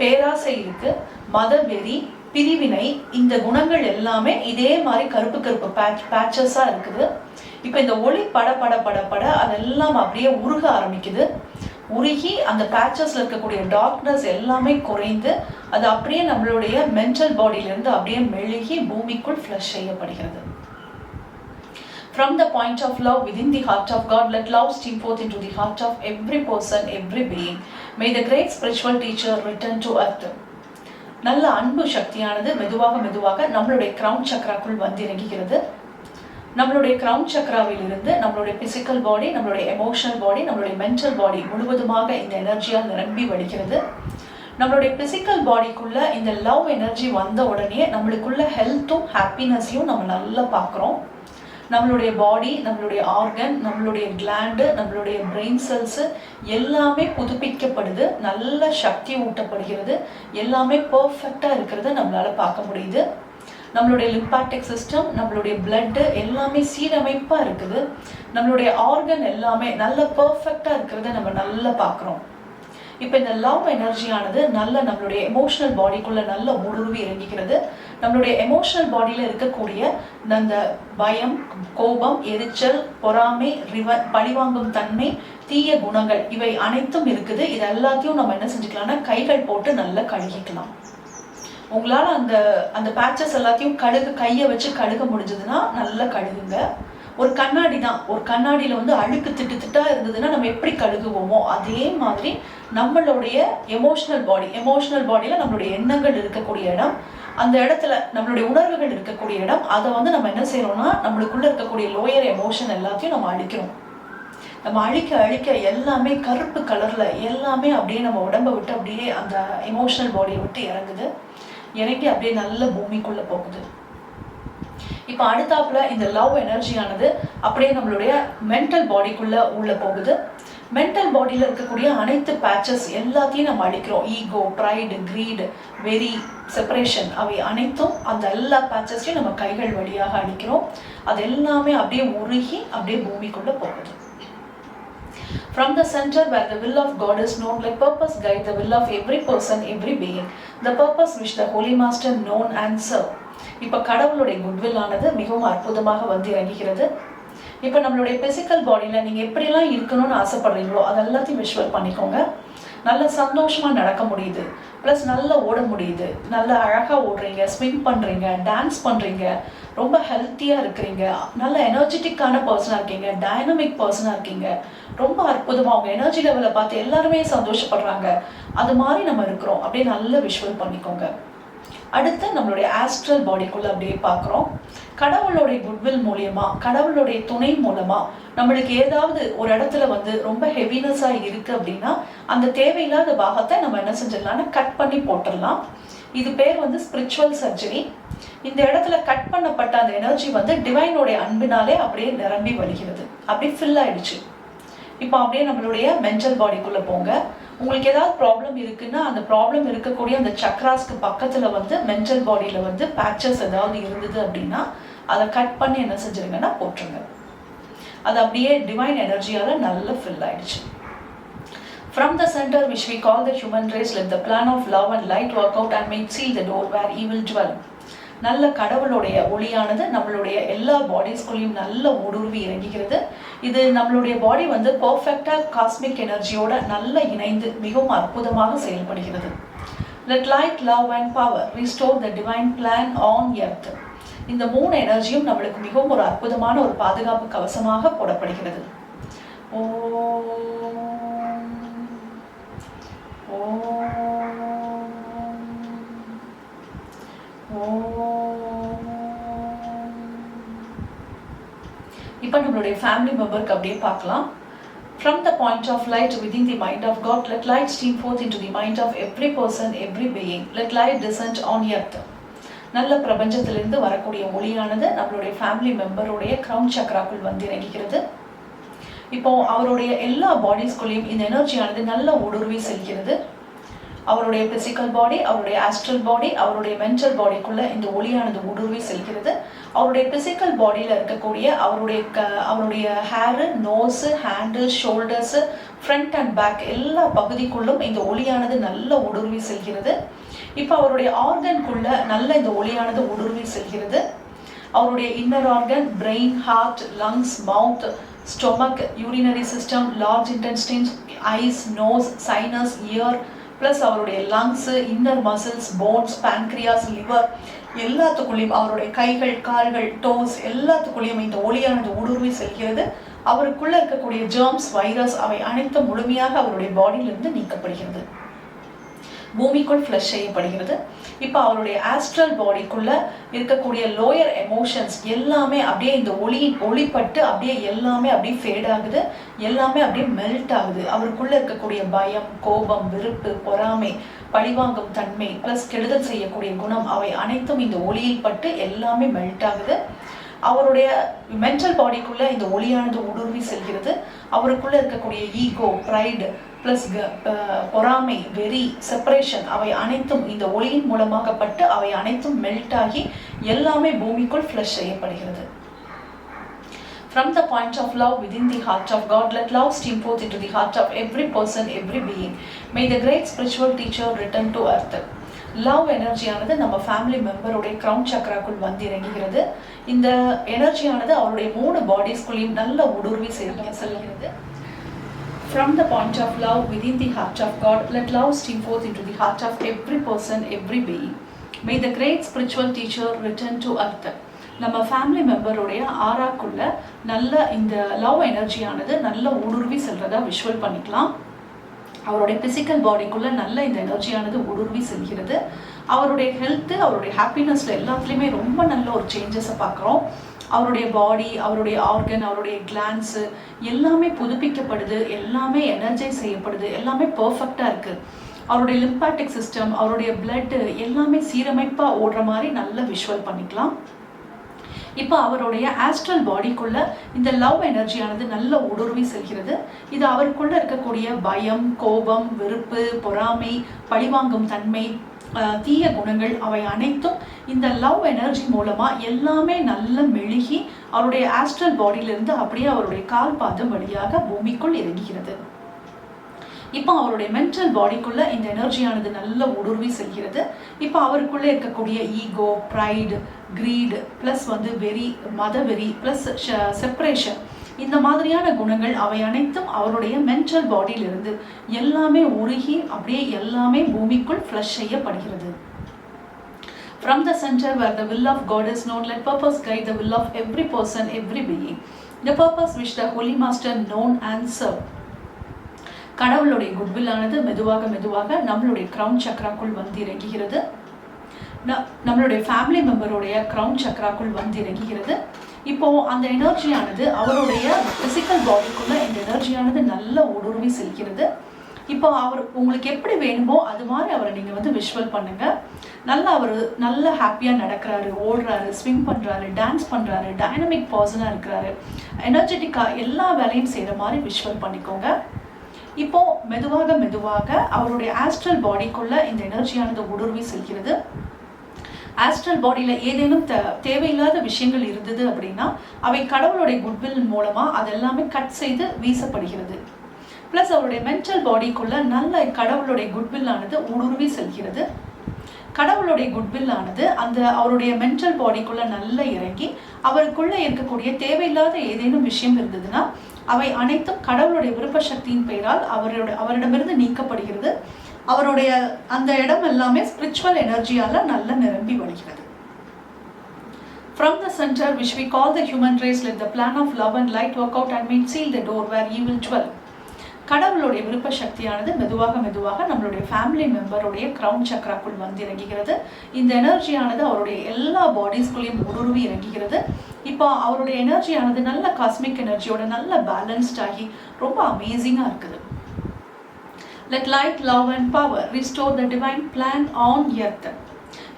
பேராசை இருக்கு, மதவெறி, பிரிவினை, இந்த குணங்கள் எல்லாமே இதே மாதிரி கருப்பு கருப்பு பேச்சஸா இருக்குது. இப்ப இந்த ஒளி பட பட பட பட அதெல்லாம் அப்படியே உருக ஆரம்பிக்குது. உருகி அந்த பேச்சஸ்ல இருக்கக்கூடிய டார்க்னஸ் எல்லாமே குறைந்து அது அப்படியே நம்மளுடைய மென்டல் பாடியில இருந்து அப்படியே மெழுகி பூமிக்குள் ஃப்ளஷ் செய்யப்படுகிறது. From the point of love within the heart of God, let love stream forth into the heart of every person, every being. May the great spiritual teacher return to earth. நல்ல அன்பு சக்தியானது மெதுவாக மெதுவாக நம்மளுடைய crown சக்கராக்குள் வந்து இறங்குகிறது. நம்மளுடைய crown சக்கராவில் இருந்து நம்மளுடைய பிசிக்கல் பாடி, நம்மளுடைய எமோஷனல் பாடி, நம்மளுடைய மென்டல் பாடி முழுவதுமாக இந்த எனர்ஜியால் நிரம்பி வழிகிறது. நம்மளுடைய பிசிக்கல் பாடிக்குள்ள இந்த லவ் எனர்ஜி வந்த உடனே நம்மளுக்குள்ள ஹெல்த்தும் ஹாப்பினஸையும் நம்ம நல்லா பார்க்குறோம். நம்மளுடைய பாடி, நம்மளுடைய ஆர்கன், நம்மளுடைய கிளாண்டு, நம்மளுடைய பிரெயின் செல்ஸ் எல்லாமே புதுப்பிக்கப்படுது, நல்ல சக்தி ஊட்டப்படுகிறது, எல்லாமே பர்ஃபெக்டா இருக்கிறத நம்மளால பார்க்க முடியுது. நம்மளுடைய லிம்பாட்டிக் சிஸ்டம், நம்மளுடைய பிளட் எல்லாமே சீரமைப்பா இருக்குது. நம்மளுடைய ஆர்கன் எல்லாமே நல்ல பர்ஃபெக்டா இருக்கிறத நம்ம நல்லா பார்க்குறோம். இப்போ இந்த லவ் எனர்ஜியானது நல்ல நம்மளுடைய எமோஷனல் பாடிக்குள்ள நல்ல ஊடுருவி இறங்கிக்கிறது. நம்மளுடைய எமோஷனல் பாடியில் இருக்கக்கூடிய அந்த பயம், கோபம், எரிச்சல், பொறாமை, பழிவாங்கும் தன்மை, தீய குணங்கள் இவை அனைத்தும் இருக்குது. இது எல்லாத்தையும் நம்ம என்ன செஞ்சுக்கலாம்னா கைகள் போட்டு நல்லா கழுகிக்கலாம். உங்களால் அந்த அந்த பேச்சஸ் எல்லாத்தையும் கையை வச்சு கழுக முடிஞ்சதுன்னா நல்லா கழுகுங்க. ஒரு கண்ணாடி தான், ஒரு கண்ணாடியில் வந்து அழுக்கு திட்டா இருந்ததுன்னா நம்ம எப்படி கழுகுவோமோ அதே மாதிரி நம்மளுடைய எமோஷனல் பாடியில் நம்மளுடைய எண்ணங்கள் இருக்கக்கூடிய இடம், அந்த இடத்துல நம்மளுடைய உணர்வுகள் இருக்கக்கூடிய இடம், அதை வந்து நம்ம என்ன செய்யறோம்னா நம்மளுக்குள்ள இருக்கக்கூடிய லோயர் எமோஷன் எல்லாத்தையும் நம்ம அழிக்கிறோம். நம்ம அழிக்க எல்லாமே கருப்பு கலர்ல எல்லாமே அப்படியே நம்ம உடம்பை விட்டு அப்படியே அந்த எமோஷனல் பாடியை விட்டு இறங்குது, இறங்கி அப்படியே நல்ல பூமிக்குள்ள போகுது. இப்போ அடுத்தாப்புல இந்த லவ் எனர்ஜியானது அப்படியே நம்மளுடைய மென்டல் பாடிக்குள்ள உள்ள போகுது. மென்டல் பாடியில் இருக்கக்கூடிய அனைத்து பேச்சஸ் எல்லாத்தையும் நம்ம அழிக்கிறோம். Ego, pride, greed, worry, separation அவை அனைத்தும் அந்த எல்லா பேச்சஸையும் நம்ம கைகள் வழியாக அழிக்கிறோம். அது எல்லாமே அப்படியே உருகி அப்படியே பூமிக்குள்ள போகுது. From the center where the will of God is known, let purpose guide the will of every person, every being. The purpose which the Holy Master known and serve. இப்போ கடவுளுடைய குட்வில் ஆனது மிகவும் அற்புதமாக வந்து இறங்குகிறது. இப்போ நம்மளுடைய பிசிக்கல் பாடியில் நீங்கள் எப்படிலாம் இருக்கணும்னு ஆசைப்படுறீங்களோ அது எல்லாத்தையும் விஷுவல் பண்ணிக்கோங்க. நல்ல சந்தோஷமாக நடக்க முடியுது, ப்ளஸ் நல்லா ஓட முடியுது, நல்லா அழகாக ஓடுறீங்க, ஸ்விம் பண்ணுறீங்க, டான்ஸ் பண்ணுறீங்க, ரொம்ப ஹெல்த்தியாக இருக்கிறீங்க, நல்ல எனர்ஜெட்டிக்கான பர்சனாக இருக்கீங்க, டைனமிக் பர்சனாக இருக்கீங்க, ரொம்ப அற்புதமாக உங்கள் எனர்ஜி லெவலை பார்த்து எல்லாருமே சந்தோஷப்படுறாங்க. அது மாதிரி நம்ம இருக்கிறோம். அப்படியே நல்லா விஷுவல் பண்ணிக்கோங்க. அடுத்து நம்மளுடைய ஆஸ்ட்ரல் பாடிக்குள்ள அப்படியே பார்க்குறோம். கடவுளுடைய குட்வில் மூலியமா, கடவுளுடைய துணை மூலமா நம்மளுக்கு ஏதாவது ஒரு இடத்துல வந்து ரொம்ப ஹெவினஸாக இருக்கு அப்படின்னா அந்த தேவையில்லாத பாகத்தை நம்ம என்ன செஞ்சிடலாம்னா கட் பண்ணி போட்டுடலாம். இது பேர் வந்து ஸ்பிரிச்சுவல் சர்ஜரி. இந்த இடத்துல கட் பண்ணப்பட்ட அந்த எனர்ஜி வந்து டிவைனோடைய அன்பினாலே அப்படியே நிரம்பி வழிகிறது, அப்படியே ஃபில் ஆயிடுச்சு. இப்போ அப்படியே நம்மளுடைய மென்டல் பாடிக்குள்ள போங்க. உங்களுக்கு ஏதாவது ப்ராப்ளம் இருக்குன்னா அந்த ப்ராப்ளம் இருக்கக்கூடிய அந்த சக்ராஸ்க்கு பக்கத்துல வந்து மென்டல் பாடியில வந்து பேச்சஸ் ஏதாவது இருந்தது அப்படின்னா அதை கட் பண்ணி என்ன செஞ்சிருங்கன்னா போட்டுருங்க. அது அப்படியே டிவைன் எனர்ஜியால நல்லா ஃபில் ஆயிடுச்சு. From the center which we call the human race, let the plan of love and light work out and make seal the door where evil dwell. நல்ல கடவுளுடைய ஒளியானது நம்மளுடைய எல்லா பாடிஸ்குள்ளேயும் நல்ல ஊடுருவி இறங்குகிறது. இது நம்மளுடைய பாடி வந்து பர்ஃபெக்டா காஸ்மிக் எனர்ஜியோட நல்ல இணைந்து மிகவும் அற்புதமாக செயல்படுகிறது. Let light, love and power restore the divine plan on earth. இந்த மூணு எனர்ஜியும் நம்மளுக்கு மிகவும் ஒரு அற்புதமான ஒரு பாதுகாப்பு கவசமாக போடப்படுகிறது. இப்போ நம்மளுடைய ஃபேமிலி மெம்பருக்கு அப்படியே பார்க்கலாம். From the point of light within the mind of God, let light stream forth into the mind of every person, every being. Let light descend on earth. நல்ல பிரபஞ்சத்திலிருந்து வரக்கூடிய ஒளியானது நம்மளுடைய ஃபேமிலி மெம்பருடைய கிரவுன் சக்ராக்குள் வந்து இறங்குகிறது. இப்போ அவருடைய எல்லா பாடிஸ்குள்ளேயும் இந்த எனர்ஜியானது நல்ல ஊடுருவி செல்கிறது. அவருடைய பிசிக்கல் பாடி, அவருடைய ஆஸ்ட்ரல் பாடி, அவருடைய மென்டல் பாடிக்குள்ள இந்த ஒளியானது ஊடுருவி செல்கிறது. அவருடைய பிசிக்கல் பாடியில் இருக்கக்கூடிய அவருடைய hair, nose, hand, shoulders, front and back எல்லா பகுதிக்குள்ளும் இந்த ஒளியானது நல்ல ஊடுருவி செல்கிறது. இப்போ அவருடைய ஆர்கனுக்குள்ள நல்ல இந்த ஒளியானது ஊடுருவி செல்கிறது. அவருடைய inner organ, brain, heart, lungs, mouth, stomach, urinary system, large intestines, eyes, nose, sinus, ear, plus அவருடைய lungs, inner muscles, bones, pancreas, liver எல்லாத்துக்குள்ளேயும் அவருடைய கைகள், கால்கள், டோஸ் எல்லாத்துக்குள்ளேயும் இந்த ஒளியானது ஊடுருவி செல்கிறது. அவருக்குள்ள இருக்கக்கூடிய ஜெர்ம்ஸ், வைரஸ் அவை அனைத்தும் முழுமையாக அவருடைய பாடியிலிருந்து நீக்கப்படுகிறது, பூமிக்குள் ஃப்ளஷ் செய்யப்படுகிறது. இப்போ அவருடைய ஆஸ்ட்ரல் பாடிக்குள்ள இருக்கக்கூடிய லோயர் எமோஷன்ஸ் எல்லாமே அப்படியே இந்த ஒளிப்பட்டு அப்படியே எல்லாமே அப்படியே ஃபேட் ஆகுது, எல்லாமே அப்படியே மெல்ட் ஆகுது. அவருக்குள்ள இருக்கக்கூடிய பயம், கோபம், வெறுப்பு, பொறாமை, பழிவாங்கும் தன்மை ப்ளஸ் கெடுதல் செய்யக்கூடிய குணம் அவை அனைத்தும் இந்த ஒளியில் பட்டு எல்லாமே மெல்ட் ஆகுது. அவருடைய மென்டல் பாடிக்குள்ள இந்த ஒளியானது ஊடுருவி செல்கிறது. அவருக்குள்ள இருக்கக்கூடிய ஈகோ, ப்ரைடு ப்ளஸ் பொறாமை, வெறி, செப்பரேஷன் அவை அனைத்தும் இந்த ஒளியின் மூலமாகப்பட்டு அவை அனைத்தும் மெல்ட் ஆகி எல்லாமே பூமிக்குள் ஃப்ளஷ் செய்யப்படுகிறது. From the point of love within the heart of God, let love stream forth into the heart of every person, every being. May the great spiritual teacher return to earth. Love எனர்ஜியானது நம்ம family மெம்பருடைய crown சக்ராக்குள் வந்து இறங்குகிறது. இந்த எனர்ஜியானது அவருடைய 3 பாடிஸ்குள்ளேயும் நல்ல ஊடுருவி செல்கிறது. From the point of love within the heart of God, let love stream forth into the heart of every person, every being. May the great spiritual teacher return to earth. நம்ம family மெம்பருடைய ஆராக்குள்ள நல்ல இந்த love எனர்ஜியானது நல்ல ஊடுருவி செல்றதா visual பண்ணிக்கலாம். அவருடைய physical பாடிக்குள்ள நல்ல இந்த எனர்ஜியானது ஊடுருவி செல்கிறது. அவருடைய ஹெல்த்து, அவருடைய ஹாப்பினஸ்ல எல்லாத்துலேயுமே ரொம்ப நல்ல ஒரு சேஞ்சஸை பார்க்குறோம். அவருடைய பாடி, அவருடைய ஆர்கன், அவருடைய கிளான்ஸு எல்லாமே புதுப்பிக்கப்படுது, எல்லாமே எனர்ஜைஸ் செய்யப்படுது, எல்லாமே பர்ஃபெக்டாக இருக்குது. அவருடைய லிம்பாட்டிக் சிஸ்டம், அவருடைய பிளட்டு எல்லாமே சீரமைப்பாக ஓடுற மாதிரி நல்ல விஷுவல் பண்ணிக்கலாம். இப்போ அவருடைய ஆஸ்ட்ரல் பாடிக்குள்ள இந்த லவ் எனர்ஜியானது நல்ல ஊடுருவி செல்கிறது. இது அவருக்குள்ள இருக்கக்கூடிய பயம், கோபம், வெறுப்பு, பொறாமை, பழிவாங்கும் தன்மை, தீய குணங்கள் அவை அனைத்தும் இந்த லவ் எனர்ஜி மூலமா எல்லாமே நல்ல மெழுகி அவருடைய ஆஸ்ட்ரல் பாடியிலிருந்து அப்படியே அவருடைய கால் பாதம் வழியாக பூமிக்குள் இறங்குகிறது. இப்போ அவருடைய மென்டல் பாடிக்குள்ள இந்த எனர்ஜியானது நல்ல ஊடுருவி செல்கிறது. இப்போ அவருக்குள்ளே இருக்கக்கூடிய ஈகோ, ப்ரைடு, கிரீடு ப்ளஸ் வெறி, மத வெறி ப்ளஸ் செப்பரேஷன், இந்த மாதிரியான குணங்கள் அவை அனைத்தும் அவருடைய மென்டல் பாடியிலிருந்து எல்லாமே உருகி அப்படியே எல்லாமே பூமிக்குள் ஃப்ளஷ் செய்யப்படுகிறது. From the center where the will of God is known, let purpose guide the will of every person, every being. The purpose which the Holy Master known and served. கடவுளுடைய goodwill ஆனது மெதுவாக மெதுவாக நம்மளுடைய crown சக்ராக்குள் வந்து இறங்குகிறது. நம்மளுடைய family மெம்பருடைய crown சக்ராக்குள் வந்து இறங்குகிறது. இப்போ அந்த எனர்ஜியானது அவருடைய பிசிக்கல் பாடிக்குள்ள இந்த எனர்ஜியானது நல்ல ஊடுருவி செல்கிறது. இப்போ அவர் உங்களுக்கு எப்படி வேணுமோ அது மாதிரி அவரை நீங்கள் விஷுவல் பண்ணுங்க. அவர் நல்ல ஹாப்பியாக நடக்கிறாரு, ஓடுறாரு, ஸ்விம் பண்ணுறாரு, டான்ஸ் பண்ணுறாரு, டைனமிக் பர்சனாக இருக்கிறாரு, எனர்ஜெட்டிக்காக எல்லா வேலையும் செய்கிற மாதிரி விஷுவல் பண்ணிக்கோங்க. இப்போ மெதுவாக மெதுவாக அவருடைய ஆஸ்ட்ரல் பாடிக்குள்ள இந்த எனர்ஜியானது ஊடுருவி செல்கிறது. ஆஸ்ட்ரல் பாடியில் ஏதேனும் தேவையில்லாத விஷயங்கள் இருந்தது அப்படின்னா அவை கடவுளுடைய குட்வில் மூலமா அதெல்லாமே கட் செய்து வீசப்படுகிறது. பிளஸ் அவருடைய மென்டல் பாடிக்குள்ள நல்ல கடவுளுடைய குட்வில் ஆனது ஊடுருவி செல்கிறது. கடவுளுடைய குட்வில் ஆனது அந்த அவருடைய மென்டல் பாடிக்குள்ள நல்ல இறங்கி அவருக்குள்ள இருக்கக்கூடிய தேவையில்லாத ஏதேனும் விஷயம் இருந்ததுன்னா அவை அனைத்தும் கடவுளுடைய விருப்ப சக்தியின் பெயரால் அவரிடமிருந்து நீக்கப்படுகிறது. அவருடைய அந்த இடம் எல்லாமே ஸ்பிரிச்சுவல் எனர்ஜியால நல்ல நிரம்பி வழிகிறது. From the center which we call the human race, let the plan of love and light work out and may seal the door where he will dwell. கடவுளுடைய விருப்ப சக்தியானது மெதுவாக மெதுவாக நம்மளுடைய ஃபேமிலி மெம்பருடைய கிரவுன் சக்ராக்குள் வந்து இறங்குகிறது. இந்த எனர்ஜியானது அவருடைய எல்லா பாடிஸ்குள்ளேயும் ஊடுருவி இறங்குகிறது. இப்போ அவருடைய எனர்ஜியானது நல்ல காஸ்மிக் எனர்ஜியோட நல்ல பேலன்ஸ்ட் ஆகி ரொம்ப அமேசிங்காக இருக்குது. Let light, love and power restore the divine plan on earth.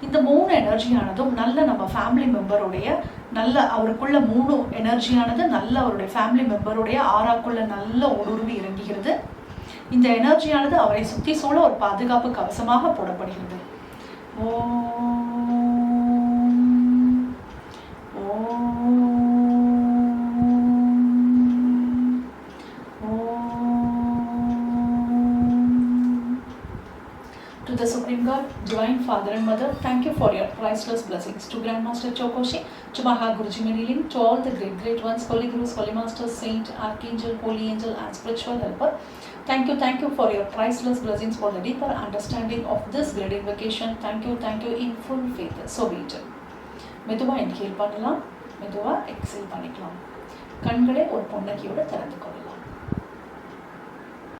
இந்த 3 எனர்ஜியானதும் நல்ல நம்ம ஃபேமிலி மெம்பருடைய நல்ல அவருக்குள்ள 3 எனர்ஜியானது நல்ல அவருடைய ஃபேமிலி மெம்பருடைய ஆராக்குள்ள நல்ல ஊடுருவி இறங்குகிறது. இந்த எனர்ஜியானது அவரை சுற்றி சூழ ஒரு பாதுகாப்பு கவசமாக போடப்படுகிறது. To the Supreme God, Divine Father and Mother, thank you for your priceless blessings. To Grandmaster Chokoshi, to Maha Guruji Meriling, to all the great ones, Holy Gurus, Holy Masters, Saint, Archangel, Holy Angel and Spiritual Helper. Thank you for your priceless blessings for the deeper understanding of this great invocation. Thank you in full faith. So be it. மெதுவாக inhale பண்ணலாம், மெதுவாக exhale பண்ணிக்கலாம். கண்களை ஒரு புன்னகையோடு திறந்து கொள்ளலாம்.